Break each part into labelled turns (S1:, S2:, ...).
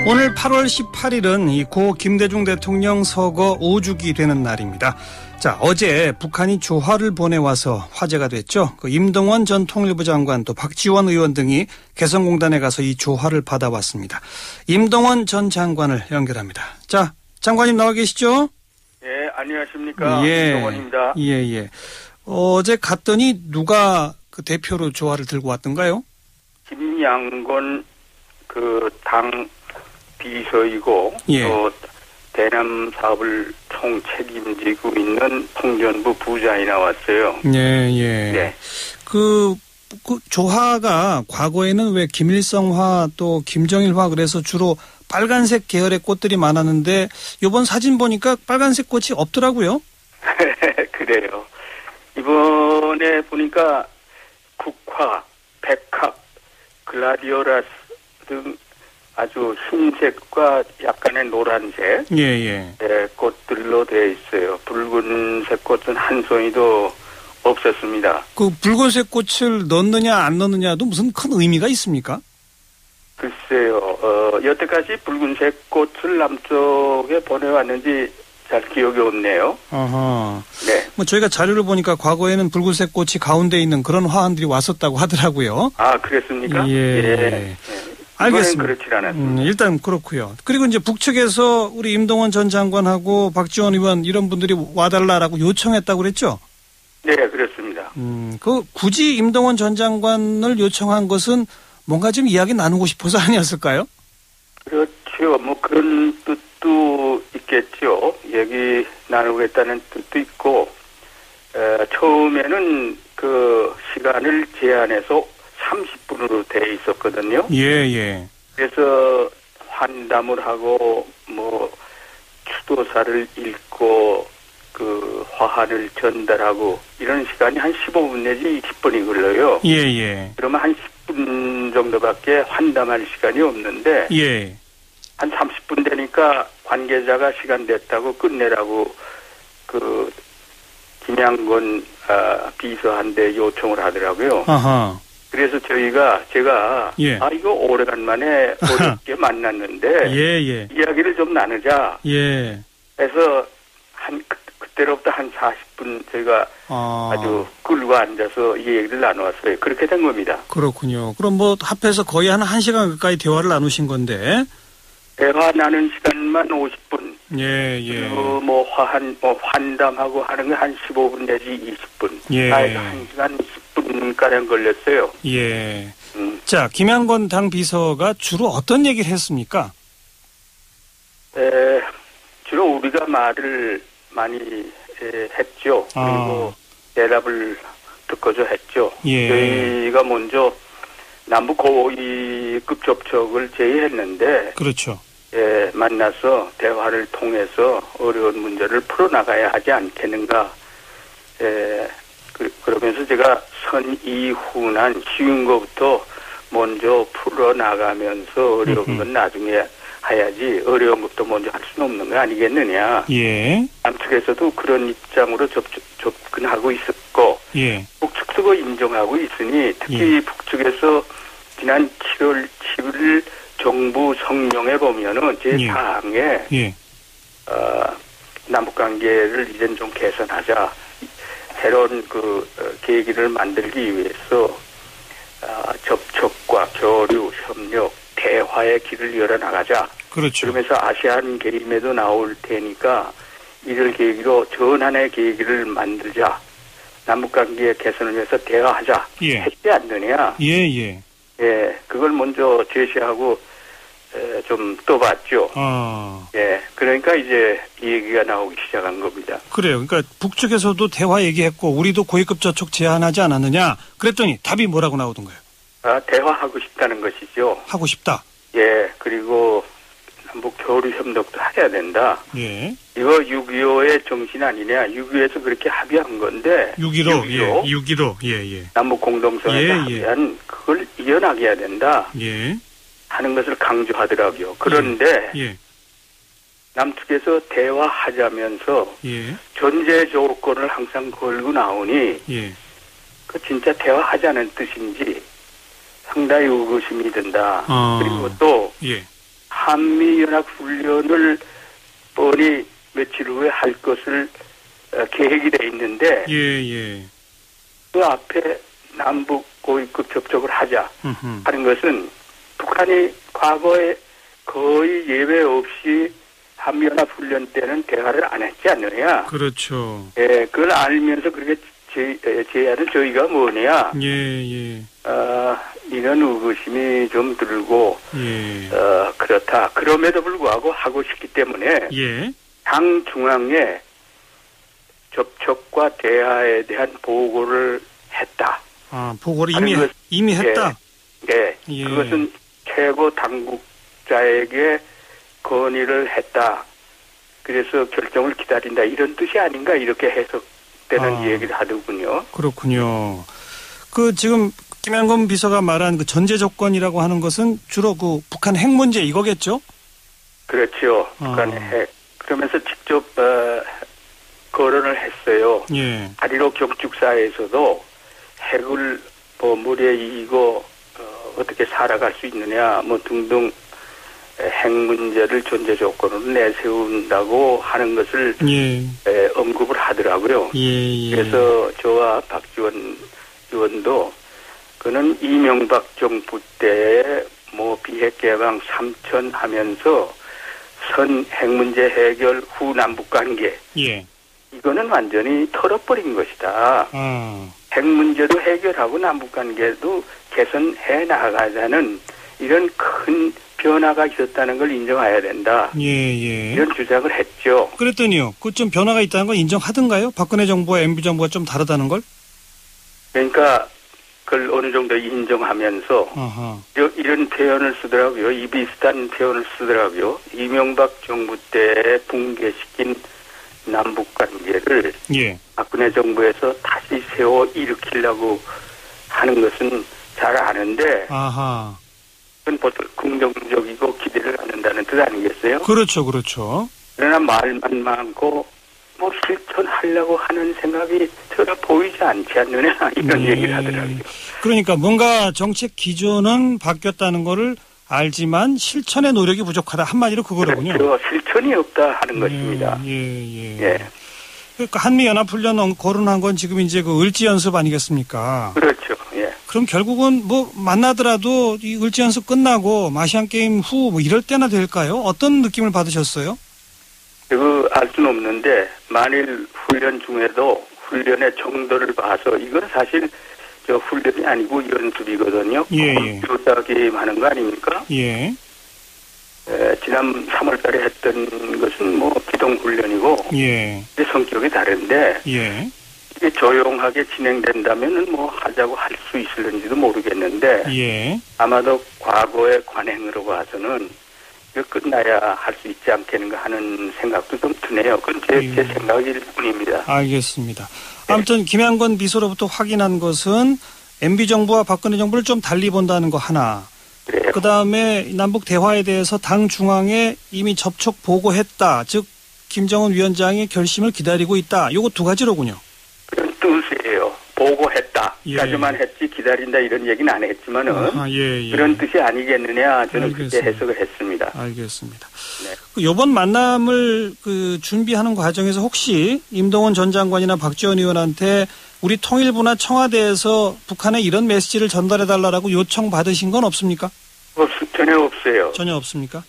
S1: 오늘 8월 18일은 이 고 김대중 대통령 서거 5주기 되는 날입니다. 자, 어제 북한이 조화를 보내와서 화제가 됐죠. 그 임동원 전 통일부 장관 또 박지원 의원 등이 개성공단에 가서 이 조화를 받아왔습니다. 임동원 전 장관을 연결합니다. 자, 장관님 나와 계시죠?
S2: 예, 안녕하십니까.
S1: 예,
S2: 임동원입니다.
S1: 예. 어제 갔더니 누가 그 대표로 조화를 들고 왔던가요?
S2: 김양곤 그 당 비서이고
S1: 예.
S2: 또 대남 사업을 총 책임지고 있는 통전부 부장이 나왔어요.
S1: 예.
S2: 네.
S1: 그 조화가 과거에는 왜 김일성화 또 김정일화 그래서 주로 빨간색 계열의 꽃들이 많았는데 이번 사진 보니까 빨간색 꽃이 없더라고요.
S2: 그래요. 이번에 보니까 국화, 백합, 글라디오라스 등 아주 흰색과 약간의 노란색
S1: 예.
S2: 꽃들로 되어 있어요. 붉은색 꽃은 한 송이도 없었습니다.
S1: 그 붉은색 꽃을 넣느냐 안 넣느냐도 무슨 큰 의미가 있습니까?
S2: 글쎄요. 여태까지 붉은색 꽃을 남쪽에 보내왔는지 잘 기억이 없네요.
S1: 어허.
S2: 네.
S1: 뭐 저희가 자료를 보니까 과거에는 붉은색 꽃이 가운데 있는 그런 화환들이 왔었다고 하더라고요.
S2: 아, 그랬습니까?
S1: 예. 알겠습니다.
S2: 그렇지 않았습니다.
S1: 일단 그렇고요. 그리고 이제 북측에서 우리 임동원 전 장관하고 박지원 의원 이런 분들이 와달라라고 요청했다고 그랬죠?
S2: 네, 그렇습니다.
S1: 그 굳이 임동원 전 장관을 요청한 것은 뭔가 좀 이야기 나누고 싶어서 아니었을까요?
S2: 그렇죠. 뭐 그런 뜻도 있겠죠. 얘기 나누겠다는 뜻도 있고, 처음에는 그 시간을 제한해서 30분으로 돼 있었거든요.
S1: 예.
S2: 그래서 환담을 하고 뭐 추도사를 읽고 그 화환을 전달하고 이런 시간이 한 15분 내지 20분이 걸려요.
S1: 예.
S2: 그러면 한 10분 정도밖에 환담할 시간이 없는데
S1: 예.
S2: 한 30분 되니까 관계자가 시간 됐다고 끝내라고 그 김양곤 비서한테 요청을 하더라고요.
S1: 아하.
S2: 그래서 제가
S1: 예.
S2: 이거 오래간만에 어렵게 만났는데
S1: 예.
S2: 이야기를 좀 나누자.
S1: 예.
S2: 해서 그때로부터 한 40분 저희가 아주 끌고 앉아서 이 얘기를 나누었어요. 그렇게 된 겁니다.
S1: 그렇군요. 그럼 뭐 합해서 거의 한 1시간 가까이 대화를 나누신 건데.
S2: 대화 나눈 시간만 50분.
S1: 예.
S2: 그리고 뭐 환담하고 하는 게 한 15분 내지 20분.
S1: 예.
S2: 1시간 10분가량 걸렸어요.
S1: 예. 자, 김양곤 당 비서가 주로 어떤 얘기를 했습니까?
S2: 주로 우리가 말을 많이 했죠. 그리고 대답을 듣고자 했죠.
S1: 예.
S2: 저희가 먼저 남북 고위급 접촉을 제의했는데
S1: 그렇죠.
S2: 만나서 대화를 통해서 어려운 문제를 풀어나가야 하지 않겠는가. 그러면서 제가 선이훈한 쉬운 것부터 먼저 풀어나가면서 어려운 건 나중에 해야지 어려운 것도 먼저 할 수는 없는 거 아니겠느냐.
S1: 예.
S2: 남측에서도 그런 입장으로 접근하고 있었고 북측도 인정하고 있으니 특히 북측에서 지난 7월 7일 정부 성명에 보면은 제4항에 남북관계를 이젠 좀 개선하자. 새로운 계기를 만들기 위해서 접촉과 교류, 협력, 대화의 길을 열어나가자.
S1: 그렇죠.
S2: 그러면서 아시안 게임에도 나올 테니까 이를 계기로 전환의 계기를 만들자. 남북관계 개선을 위해서 대화하자. 했지 않느냐.
S1: 예.
S2: 그걸 먼저 제시하고 좀 떠봤죠. 그러니까 이제 이 얘기가 나오기 시작한 겁니다.
S1: 그래요. 그러니까 북측에서도 대화 얘기했고 우리도 고위급 접촉 제안하지 않았느냐. 그랬더니 답이 뭐라고 나오던가요?
S2: 대화하고 싶다는 것이죠.
S1: 하고 싶다.
S2: 그리고 남북 교류 협력도 해야 된다. 이거 6.25의 정신 아니냐. 6.25에서 그렇게 합의한 건데.
S1: 6.15.
S2: 남북 공동선에서 합의한 그걸 이어나가야 된다. 하는 것을 강조하더라고요. 그런데 남측에서 대화하자면서 전제 조건을 항상 걸고 나오니 그 진짜 대화하자는 뜻인지 상당히 의구심이 든다. 그리고 또 한미연합훈련을 뻔히 며칠 후에 할 것을 계획이 돼 있는데
S1: 예.
S2: 그 앞에 남북 고위급 접촉을 하자
S1: 음흠.
S2: 하는 것은 북한이 과거에 거의 예외 없이 한미연합훈련 때는 대화를 안 했지 않느냐.
S1: 그렇죠.
S2: 예, 그걸 알면서 그렇게 제안은 저희가 뭐냐.
S1: 예.
S2: 이런 의구심이 좀 들고,
S1: 예.
S2: 그렇다. 그럼에도 불구하고 하고 싶기 때문에,
S1: 예.
S2: 당 중앙에 접촉과 대화에 대한 보고를 했다.
S1: 아, 보고를
S2: 하는
S1: 이미 했다?
S2: 네.
S1: 예.
S2: 그것은 최고 당국자에게 건의를 했다. 그래서 결정을 기다린다. 이런 뜻이 아닌가 이렇게 해석되는 얘기를 하더군요.
S1: 그렇군요. 그 지금 김양건 비서가 말한 그 전제 조건이라고 하는 것은 주로 그 북한 핵 문제 이거겠죠?
S2: 그렇죠. 북한의 핵. 그러면서 직접 거론을 했어요.
S1: 예.
S2: 8.15 경축사에서도 핵을 뭐 물에 이고 어떻게 살아갈 수 있느냐 뭐 등등 핵 문제를 전제 조건으로 내세운다고 하는 것을 언급을 하더라고요.
S1: 예.
S2: 그래서 저와 박지원 의원도 그는 이명박 정부 때 뭐 비핵 개방 3천 하면서 선 핵 문제 해결 후 남북 관계 이거는 완전히 털어버린 것이다. 핵 문제도 해결하고 남북 관계도 개선해 나가자는 이런 큰 변화가 있었다는 걸 인정해야 된다. 이런 주장을 했죠.
S1: 그랬더니요. 그 좀 변화가 있다는 걸 인정하던가요? 박근혜 정부와 MB 정부가 좀 다르다는 걸?
S2: 그러니까 그걸 어느 정도 인정하면서 이런 표현을 쓰더라고요. 이 비슷한 표현을 쓰더라고요. 이명박 정부 때 붕괴시킨 남북 관계를 박근혜 정부에서 다시 세워 일으키려고 하는 것은 잘 아는데 그건 보통 긍정적이고 기대를 갖는다는 뜻 아니겠어요?
S1: 그렇죠.
S2: 그러나 말만 많고 뭐 실천하려고 하는 생각이 전혀 보이지 않지 않느냐 이런 얘기를 하더라고요.
S1: 그러니까 뭔가 정책 기조는 바뀌었다는 거를 알지만 실천의 노력이 부족하다 한마디로 그거로군요.
S2: 그렇죠. 실천이 없다 하는 것입니다.
S1: 그러니까 한미연합훈련 거론한 건 지금 이제 그 을지 연습 아니겠습니까?
S2: 그렇죠. 예.
S1: 그럼 결국은 뭐 만나더라도 이 을지 연습 끝나고 아시안 게임 후 뭐 이럴 때나 될까요? 어떤 느낌을 받으셨어요?
S2: 알 수는 없는데 만일 훈련 중에도 훈련의 정도를 봐서 이건 사실 저 훈련이 아니고 연습이거든요. 컴퓨터 게임 하는 거 아닙니까? 지난 3월달에 했던 것은 뭐 기동훈련이고 성격이 다른데 이게 조용하게 진행된다면은 뭐 하자고 할 수 있을는지도 모르겠는데 아마도 과거의 관행으로 봐서는 이거 끝나야 할 수 있지 않겠는가 하는 생각도 좀 드네요. 그건 제 생각일 뿐입니다.
S1: 알겠습니다. 아무튼 김양건 비서로부터 확인한 것은 MB정부와 박근혜 정부를 좀 달리 본다는 거 하나.
S2: 그래요.
S1: 그다음에 남북 대화에 대해서 당 중앙에 이미 접촉 보고했다. 즉 김정은 위원장의 결심을 기다리고 있다. 요거 두 가지로군요.
S2: 그런 뜻이에요. 보고했다. 까지만 했지 기다린다 이런 얘기는 안 했지만은 그런 뜻이 아니겠느냐 저는 그렇게 해석을 했습니다.
S1: 알겠습니다. 이번 만남을 준비하는 과정에서 혹시 임동원 전 장관이나 박지원 의원한테 우리 통일부나 청와대에서 북한에 이런 메시지를 전달해달라고 요청받으신 건 없습니까?
S2: 전혀 없어요.
S1: 전혀 없습니까?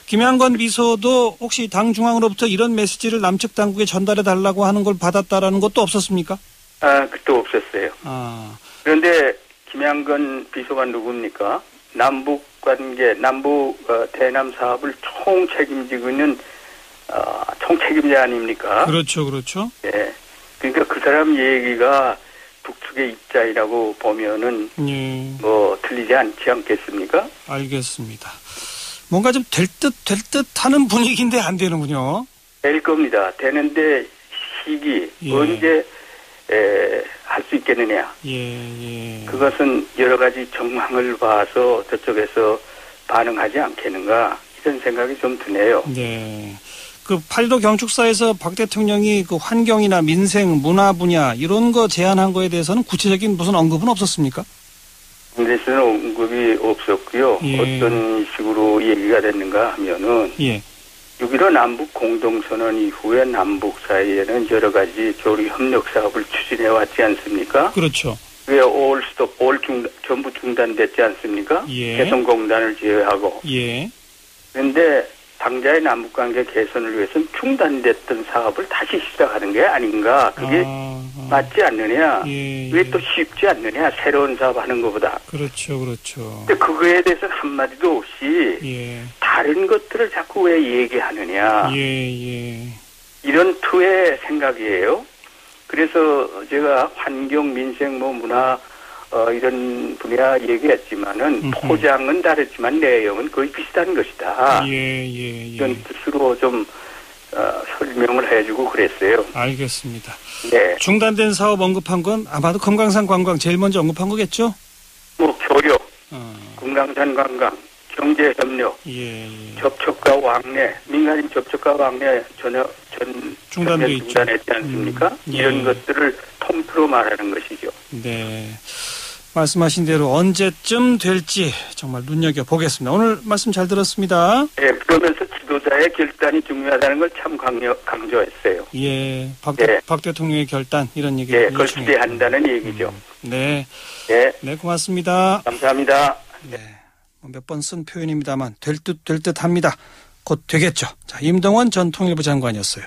S1: 김양건 비서도 혹시 당 중앙으로부터 이런 메시지를 남측 당국에 전달해달라고 하는 걸 받았다라는 것도 없었습니까?
S2: 그것도 없었어요. 그런데 김양건 비서가 누굽니까? 남북 관계, 남북 대남 사업을 총 책임지고 있는 총책임자 아닙니까?
S1: 그렇죠.
S2: 예. 그러니까 그 사람 얘기가 북측의 입장이라고 보면은 뭐 틀리지 않지 않겠습니까?
S1: 알겠습니다. 뭔가 좀 될 듯 하는 분위기인데 안 되는군요.
S2: 될 겁니다. 되는데 시기 언제 할 수 있겠느냐. 그것은 여러 가지 정황을 봐서 저쪽에서 반응하지 않겠는가 이런 생각이 좀 드네요.
S1: 그 8.15 경축사에서 박 대통령이 그 환경이나 민생, 문화 분야 이런 거 제안한 거에 대해서는 구체적인 무슨 언급은 없었습니까?
S2: 대해서는 언급이 없었고요.
S1: 예.
S2: 어떤 식으로 얘기가 됐는가 하면은
S1: 예.
S2: 6.15 남북 공동선언 이후에 남북 사이에는 여러 가지 교류 협력 사업을 추진해 왔지 않습니까?
S1: 그렇죠.
S2: 그게 전부 중단됐지 않습니까?
S1: 예.
S2: 개성공단을 제외하고.
S1: 예.
S2: 그런데 당자의 남북관계 개선을 위해서는 중단됐던 사업을 다시 시작하는 게 아닌가. 그게 맞지 않느냐.
S1: 예.
S2: 왜 또 쉽지 않느냐. 새로운 사업 하는 것보다.
S1: 그렇죠. 그렇죠.
S2: 근데 그거에 대해서는 한마디도 없이
S1: 예.
S2: 다른 것들을 자꾸 왜 얘기하느냐.
S1: 예.
S2: 이런 투의 생각이에요. 그래서 제가 환경, 민생, 문화 이런 분야 얘기했지만은 포장은 다르지만 내용은 거의 비슷한 것이다.
S1: 예.
S2: 이런 뜻으로 좀 설명을 해주고 그랬어요.
S1: 알겠습니다.
S2: 네.
S1: 중단된 사업 언급한 건 아마도 금강산 관광 제일 먼저 언급한 거겠죠?
S2: 교류, 금강산 관광, 경제협력,
S1: 예.
S2: 접촉과 왕래, 민간인 접촉과 왕래
S1: 중단돼 있죠.
S2: 중단했지 않습니까?
S1: 예.
S2: 이런 것들을 통틀어 말하는 것이죠.
S1: 네. 말씀하신 대로 언제쯤 될지 정말 눈여겨보겠습니다. 오늘 말씀 잘 들었습니다.
S2: 네, 그러면서 지도자의 결단이 중요하다는 걸 참 강조했어요.
S1: 예,
S2: 네.
S1: 박 대통령의 결단 이런 얘기.
S2: 네, 그걸 기대한다는 얘기죠.
S1: 네.
S2: 네.
S1: 네, 고맙습니다.
S2: 감사합니다.
S1: 네. 몇 번 쓴 표현입니다만 될 듯 합니다. 곧 되겠죠. 자, 임동원 전 통일부 장관이었어요.